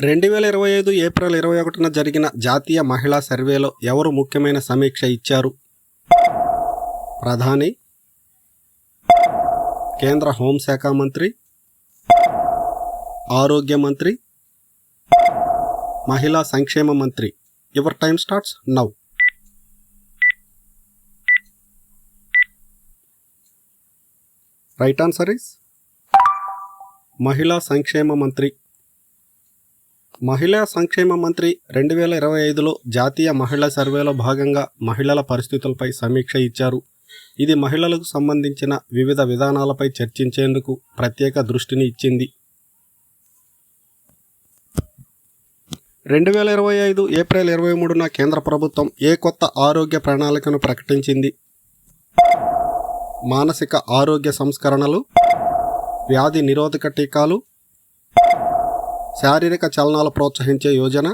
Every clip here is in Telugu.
2025 ఏప్రిల్ 21న జరిగిన జాతీయ మహిళా సర్వేలో ఎవరు ముఖ్యమైన సమీక్ష ఇచ్చారు? ప్రధాని, కేంద్ర హోంశాఖ మంత్రి, ఆరోగ్య మంత్రి, మహిళా సంక్షేమ మంత్రి. Your time starts now. Right answer is మహిళా సంక్షేమ మంత్రి. మహిళా సంక్షేమ మంత్రి 2025లో జాతీయ మహిళా సర్వేలో భాగంగా మహిళల పరిస్థితులపై సమీక్ష ఇచ్చారు. ఇది మహిళలకు సంబంధించిన వివిధ విధానాలపై చర్చించేందుకు ప్రత్యేక దృష్టిని ఇచ్చింది. 2025 ఏప్రిల్ 23న కేంద్ర ప్రభుత్వం ఏ కొత్త ఆరోగ్య ప్రణాళికను ప్రకటించింది? మానసిక ఆరోగ్య సంస్కరణలు, వ్యాధి నిరోధక టీకాలు, శారీరక చలనాలు ప్రోత్సహించే యోజన,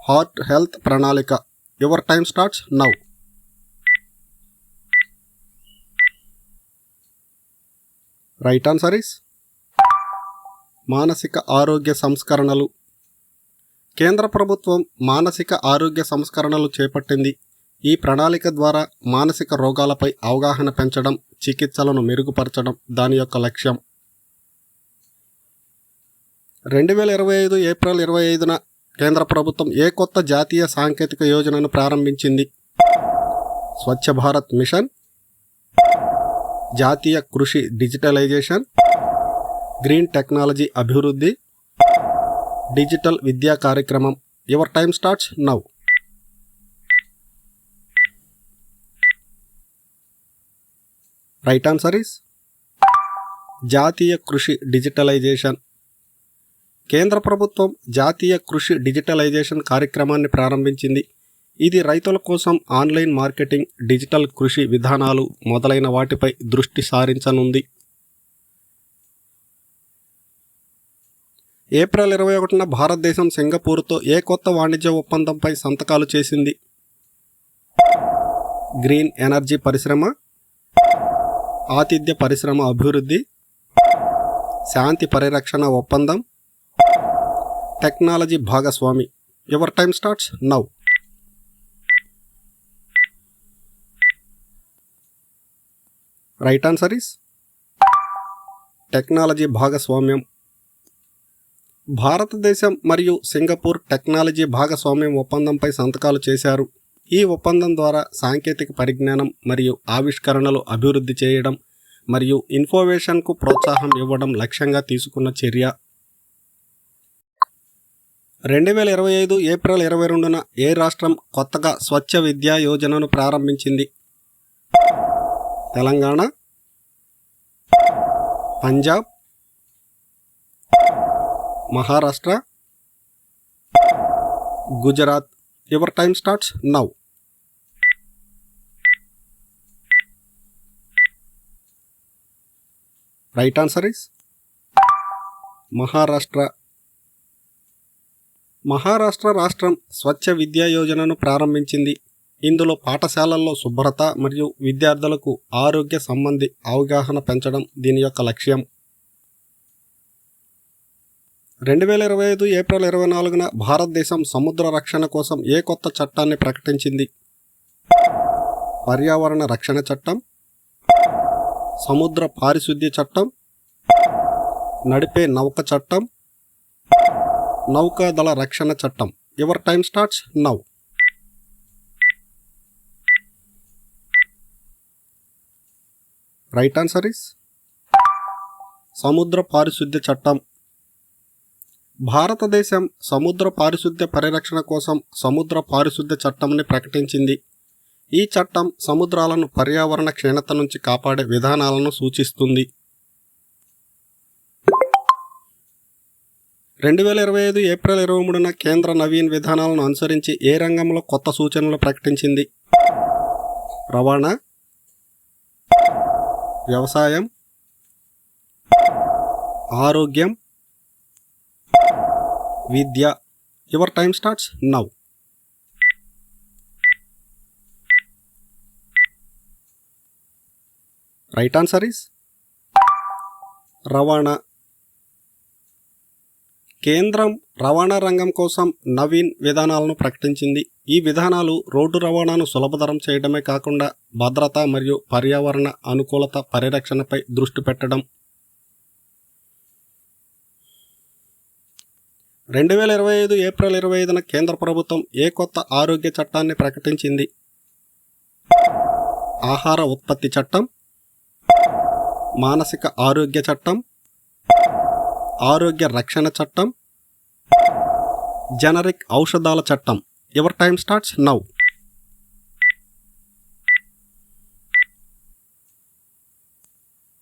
హార్ట్ హెల్త్ ప్రణాళిక. Your time starts now. Right answer is మానసిక ఆరోగ్య సంస్కరణలు. కేంద్ర ప్రభుత్వం మానసిక ఆరోగ్య సంస్కరణలు చేపట్టింది. ఈ ప్రణాళిక ద్వారా మానసిక రోగాలపై అవగాహన పెంచడం, చికిత్సలను మెరుగుపరచడం దాని యొక్క లక్ష్యం. 2025 ఏప్రిల్ 25న కేంద్ర ప్రభుత్వం ఏ కొత్త జాతీయ సాంకేతిక యోజనను ప్రారంభించింది? స్వచ్ఛ భారత్ మిషన్, జాతీయ కృషి డిజిటలైజేషన్, గ్రీన్ టెక్నాలజీ అభివృద్ధి, డిజిటల్ విద్యా కార్యక్రమం. Your time starts now. Right answer is జాతీయ కృషి డిజిటలైజేషన్. కేంద్ర ప్రభుత్వం జాతీయ కృషి డిజిటలైజేషన్ కార్యక్రమాన్ని ప్రారంభించింది. ఇది రైతుల కోసం ఆన్లైన్ మార్కెటింగ్, డిజిటల్ కృషి విధానాలు మొదలైన వాటిపై దృష్టి సారించనుంది. ఏప్రిల్ 21న భారతదేశం సింగపూర్తో ఏ కొత్త వాణిజ్య ఒప్పందంపై సంతకాలు చేసింది? గ్రీన్ ఎనర్జీ పరిశ్రమ, ఆతిథ్య పరిశ్రమ అభివృద్ధి, శాంతి పరిరక్షణ ఒప్పందం, టెక్నాలజీ భాగస్వామి. Your time starts now. Right answer is technology భాగస్వామ్యం. భారతదేశం మరియు సింగపూర్ టెక్నాలజీ భాగస్వామ్యం ఒప్పందంపై సంతకాలు చేశారు. ఈ ఒప్పందం ద్వారా సాంకేతిక పరిజ్ఞానం మరియు ఆవిష్కరణలు అభివృద్ధి చేయడం మరియు ఇన్నోవేషన్కు ప్రోత్సాహం ఇవ్వడం లక్ష్యంగా తీసుకున్న చర్య. 2025 ఏప్రిల్ 22న ఏ రాష్ట్రం కొత్తగా స్వచ్ఛ విద్యా యోజనను ప్రారంభించింది? Telangana, Punjab, Maharashtra, Gujarat. Your time starts now. Right answer is Maharashtra. Maharashtra రాష్ట్రం స్వచ్ఛ విద్యా యోజనను ప్రారంభించింది. ఇందులో పాఠశాలల్లో శుభ్రత మరియు విద్యార్థులకు ఆరోగ్య సంబంధి అవగాహన పెంచడం దీని యొక్క లక్ష్యం. 2025 ఏప్రిల్ 24న భారతదేశం సముద్ర రక్షణ కోసం ఏ కొత్త చట్టాన్ని ప్రకటించింది? పర్యావరణ రక్షణ చట్టం, సముద్ర పారిశుద్ధ్య చట్టం, నడిపే నౌక చట్టం, నౌకాదళ రక్షణ చట్టం. Your time starts now. Right answer is సముద్ర పారిశుద్ధ్య చట్టం. భారతదేశం సముద్ర పారిశుద్ధ్య పరిరక్షణ కోసం సముద్ర పారిశుద్ధ్య చట్టంని ప్రకటించింది. ఈ చట్టం సముద్రాలను పర్యావరణ క్షీణత నుంచి కాపాడే విధానాలను సూచిస్తుంది. 2025 ఏప్రిల్ 23న కేంద్ర నవీన్ విధానాలను అనుసరించి ఏ రంగంలో కొత్త సూచనలు ప్రకటించింది? రవాణా, వ్యవసాయం, ఆరోగ్యం, విద్య. Your time starts now. Right answer is రవాణా. కేంద్రం రవాణా రంగం కోసం నవీన్ విధానాలను ప్రకటించింది. ఈ విధానాలు రోడ్డు రవాణాను సులభతరం చేయడమే కాకుండా భద్రత మరియు పర్యావరణ అనుకూలత పరిరక్షణపై దృష్టి పెట్టడం. 2025 ఏప్రిల్ 25న కేంద్ర ప్రభుత్వం ఏ కొత్త ఆరోగ్య చట్టాన్ని ప్రకటించింది? ఆహార ఉత్పత్తి చట్టం, మానసిక ఆరోగ్య చట్టం, ఆరోగ్య రక్షణ చట్టం, జనరిక్ ఔషధాల చట్టం. Your time starts now.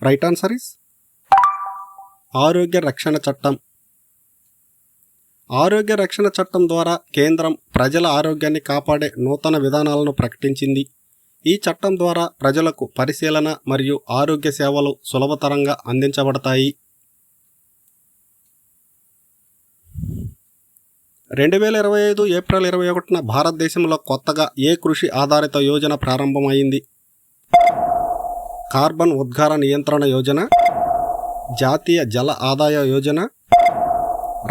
Right answer is ఆరోగ్య రక్షణ చట్టం. ఆరోగ్య రక్షణ చట్టం ద్వారా కేంద్రం ప్రజల ఆరోగ్యాన్ని కాపాడే నూతన విధానాలను ప్రకటించింది. ఈ చట్టం ద్వారా ప్రజలకు పరిశీలన మరియు ఆరోగ్య సేవలు సులభతరంగా అందించబడతాయి. 2025 ఏప్రిల్ 21న భారతదేశంలో కొత్తగా ఏ కృషి ఆధారిత యోజన ప్రారంభమైంది? కార్బన్ ఉద్గార నియంత్రణ యోజన, జాతీయ జల ఆదాయ యోజన,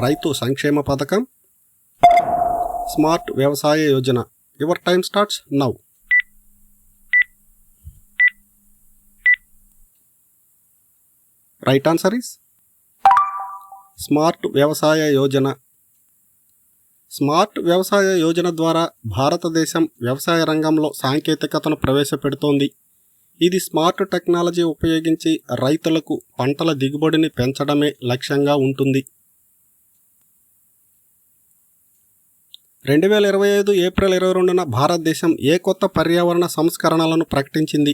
రైతు సంక్షేమ పథకం, స్మార్ట్ వ్యవసాయ Yojana. Your time starts now. Right answer is smart వ్యవసాయ యోజన. స్మార్ట్ వ్యవసాయ యోజన ద్వారా భారతదేశం వ్యవసాయ రంగంలో సాంకేతికతను ప్రవేశపెడుతోంది. ఇది స్మార్ట్ టెక్నాలజీ ఉపయోగించి రైతులకు పంటల దిగుబడిని పెంచడమే లక్ష్యంగా ఉంటుంది. 2025 ఏప్రిల్ 22న భారతదేశం ఏ కొత్త పర్యావరణ సంస్కరణలను ప్రకటించింది?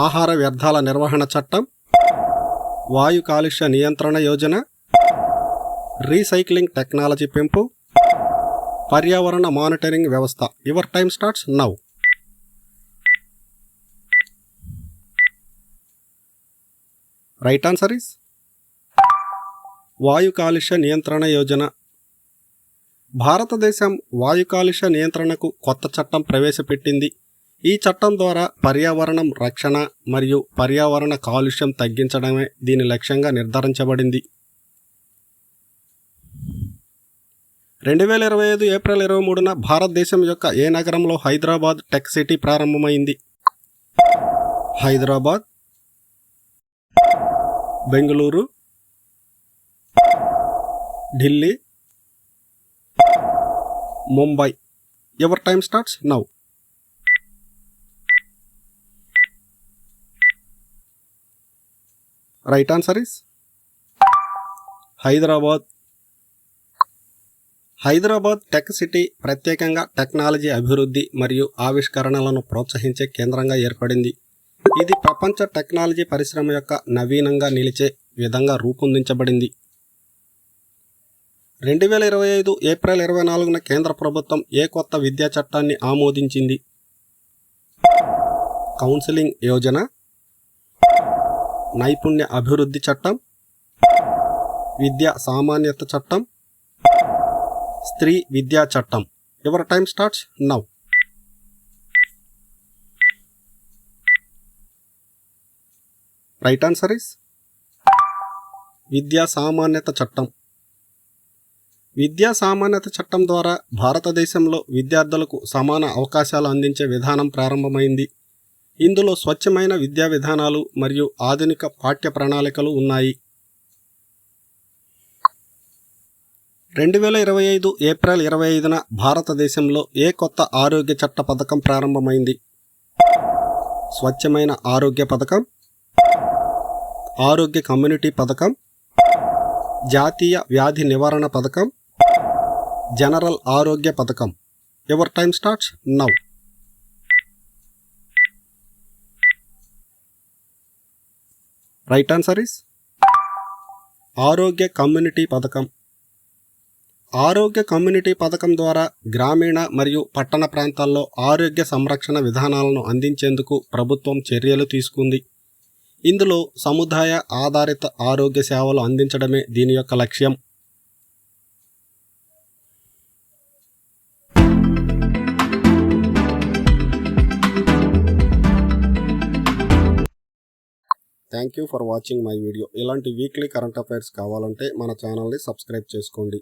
ఆహార వ్యర్థాల నిర్వహణ చట్టం, వాయు కాలుష్య నియంత్రణ యోజన, రీసైక్లింగ్ టెక్నాలజీ పెంపు, పర్యావరణ మానిటరింగ్ వ్యవస్థ. Your time starts now. Right answer is వాయు కాలుష్య నియంత్రణ యోజన. భారతదేశం వాయు కాలుష్య నియంత్రణకు కొత్త చట్టం ప్రవేశపెట్టింది. ఈ చట్టం ద్వారా పర్యావరణం రక్షణ మరియు పర్యావరణ కాలుష్యం తగ్గించడమే దీని లక్ష్యంగా నిర్ధారించబడింది. 2025 ఏప్రిల్ 23న భారతదేశం యొక్క ఏ నగరంలో హైదరాబాద్ టెక్ సిటీ ప్రారంభమైంది? Hyderabad, Bengaluru, Delhi, Mumbai. Your time starts now. Right answer is Hyderabad. Hyderabad tech city ప్రత్యేకంగా టెక్నాలజీ అభివృద్ధి మరియు ఆవిష్కరణలను ప్రోత్సహించే కేంద్రంగా ఏర్పడింది. ఇది ప్రపంచ టెక్నాలజీ పరిశ్రమ యొక్క నవీనంగా నిలిచే విధంగా రూపొందించబడింది. 2025 ఏప్రిల్ 24న కేంద్ర ప్రభుత్వం ఏ కొత్త విద్యా చట్టాన్ని ఆమోదించింది? కౌన్సిలింగ్ యోజన, నైపుణ్య అభివృద్ధి చట్టం, విద్యా సామాన్యత చట్టం, స్త్రీ విద్యా చట్టం. Your time starts now. Right answer is విద్యా సామాన్యత చట్టం. విద్యా సామాన్యత చట్టం ద్వారా భారతదేశంలో విద్యార్థులకు సమాన అవకాశాలు అందించే విధానం ప్రారంభమైంది. ఇందులో స్వచ్ఛమైన విద్యా విధానాలు మరియు ఆధునిక పాఠ్య ప్రణాళికలు ఉన్నాయి. 2025 ఏప్రిల్ 25న భారతదేశంలో ఏ కొత్త ఆరోగ్య చట్ట పథకం ప్రారంభమైంది? స్వచ్ఛమైన ఆరోగ్య పథకం, ఆరోగ్య కమ్యూనిటీ పథకం, జాతీయ వ్యాధి నివారణ పథకం, జనరల్ ఆరోగ్య పథకం. Your time starts now. Right answer is ఆరోగ్య కమ్యూనిటీ పథకం. ఆరోగ్య కమ్యూనిటీ పథకం ద్వారా గ్రామీణ మరియు పట్టణ ప్రాంతాల్లో ఆరోగ్య సంరక్షణ విధానాలను అందించేందుకు ప్రభుత్వం చర్యలు తీసుకుంది. ఇందులో సముదాయ ఆధారిత ఆరోగ్య సేవలు అందించడమే దీని యొక్క లక్ష్యం. Thank you for watching my video. ఇలాంటి వీక్లీ కరెంట్ అఫైర్స్ కావాలంటే మన ఛానల్ని సబ్స్క్రైబ్ చేసుకోండి.